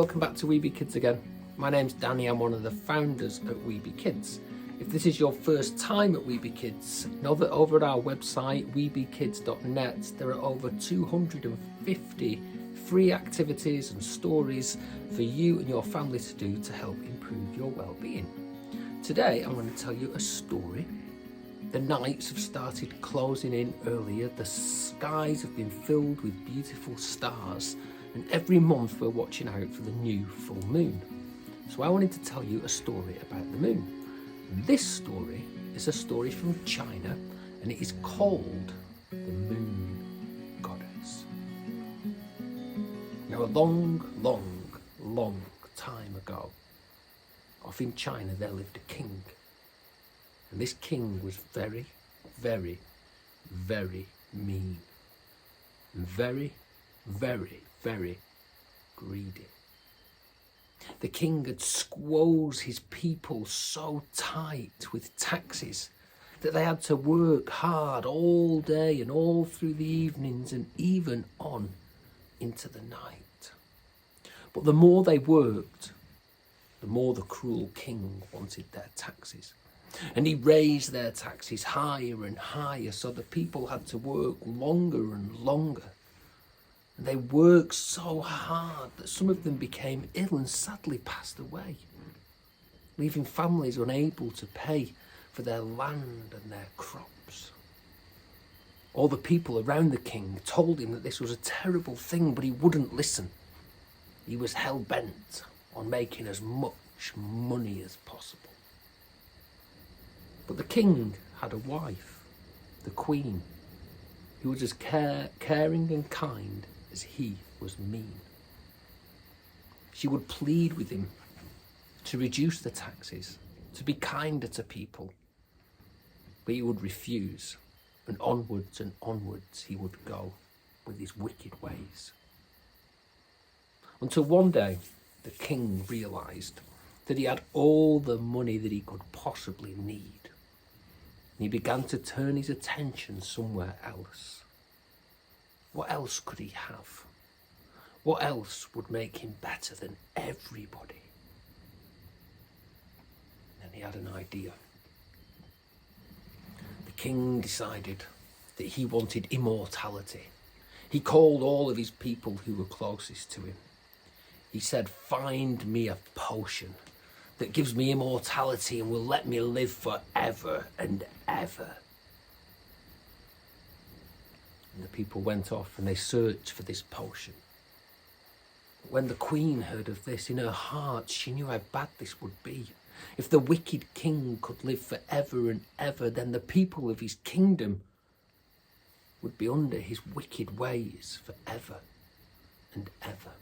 welcome back to Weeby Kids again. My name's Danny, I'm one of the founders at Weeby Kids. If this is your first time at Weeby Kids, know that over at our website, weebykids.net, there are over 250 free activities and stories for you and your family to do to help improve your well-being. Today, I'm going to tell you a story. The nights have started closing in earlier, the skies have been filled with beautiful stars, and every month we're watching out for the new full moon. So I wanted to tell you a story about the moon. This story is a story from China, and it is called The Moon Goddess. Now, a long time ago, off in China there lived a king. And this king was very mean. And very greedy. The king had squeezed his people so tight with taxes that they had to work hard all day and all through the evenings and even on into the night. But the more they worked, the more the cruel king wanted their taxes. And he raised their taxes higher and higher, so the people had to work longer and longer. And they worked so hard that some of them became ill and sadly passed away, leaving families unable to pay for their land and their crops. All the people around the king told him that this was a terrible thing, but he wouldn't listen. He was hell-bent on making as much money as possible. But the king had a wife, the queen, who was as caring and kind as he was mean. She would plead with him to reduce the taxes, to be kinder to people, but he would refuse, and onwards he would go with his wicked ways. Until one day the king realised that he had all the money that he could possibly need. He began to turn his attention somewhere else. What else could he have? What else would make him better than everybody? And he had an idea. The king decided that he wanted immortality. He called all of his people who were closest to him. He said, "Find me a potion that gives me immortality and will let me live forever and ever." And the people went off and they searched for this potion. But when the queen heard of this, in her heart she knew how bad this would be. If the wicked king could live forever and ever, then the people of his kingdom would be under his wicked ways forever and ever.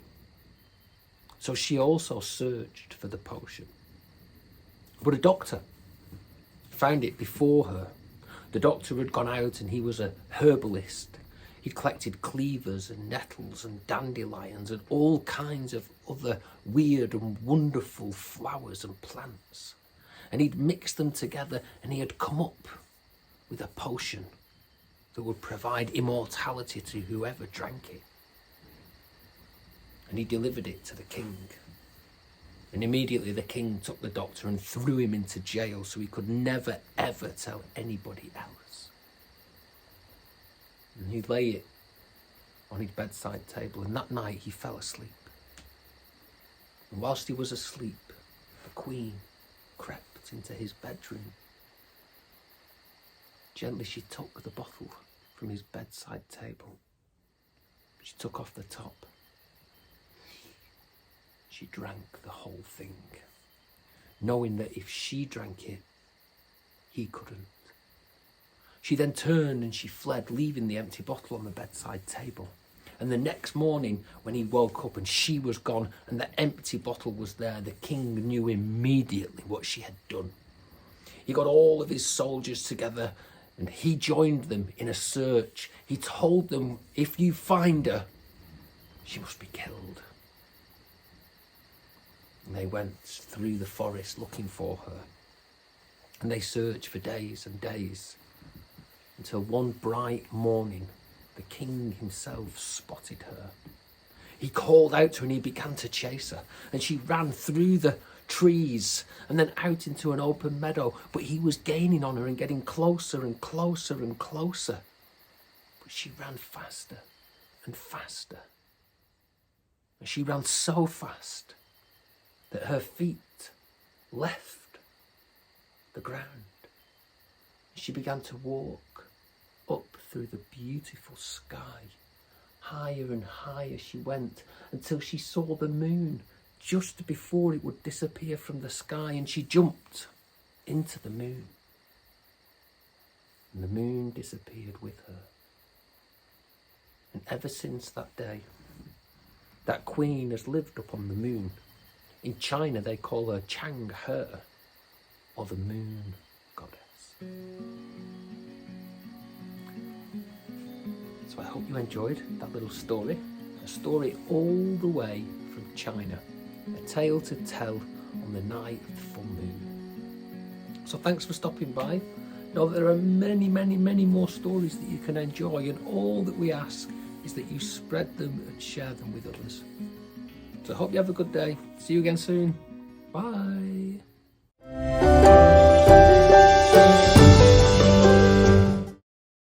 So she also searched for the potion. But a doctor found it before her. The doctor had gone out and he was a herbalist. He'd collected cleavers and nettles and dandelions and all kinds of other weird and wonderful flowers and plants. And he'd mixed them together and he had come up with a potion that would provide immortality to whoever drank it. And he delivered it to the king. And immediately the king took the doctor and threw him into jail so he could never ever tell anybody else. And he lay it on his bedside table, and that night he fell asleep. And whilst he was asleep, the queen crept into his bedroom. Gently she took the bottle from his bedside table. She took off the top. She drank the whole thing, knowing that if she drank it, he couldn't. She then turned and she fled, leaving the empty bottle on the bedside table. And the next morning, when he woke up and she was gone and the empty bottle was there, the king knew immediately what she had done. He got all of his soldiers together and he joined them in a search. He told them, if you find her, she must be killed. And they went through the forest looking for her. And they searched for days and days, until one bright morning, the king himself spotted her. He called out to her and he began to chase her. And she ran through the trees and then out into an open meadow. But he was gaining on her and getting closer and closer and closer. But she ran faster and faster. And she ran so fast that her feet left the ground. She began to walk up through the beautiful sky. Higher and higher she went until she saw the moon just before it would disappear from the sky, and she jumped into the moon. And the moon disappeared with her. And ever since that day, that queen has lived up on the moon. In China they call her Chang He, or the moon goddess. So I hope you enjoyed that little story. A story all the way from China. A tale to tell on the night of the full moon. So thanks for stopping by. Know that there are many, many, many more stories that you can enjoy, and all that we ask is that you spread them and share them with others. So I hope you have a good day. See you again soon. Bye.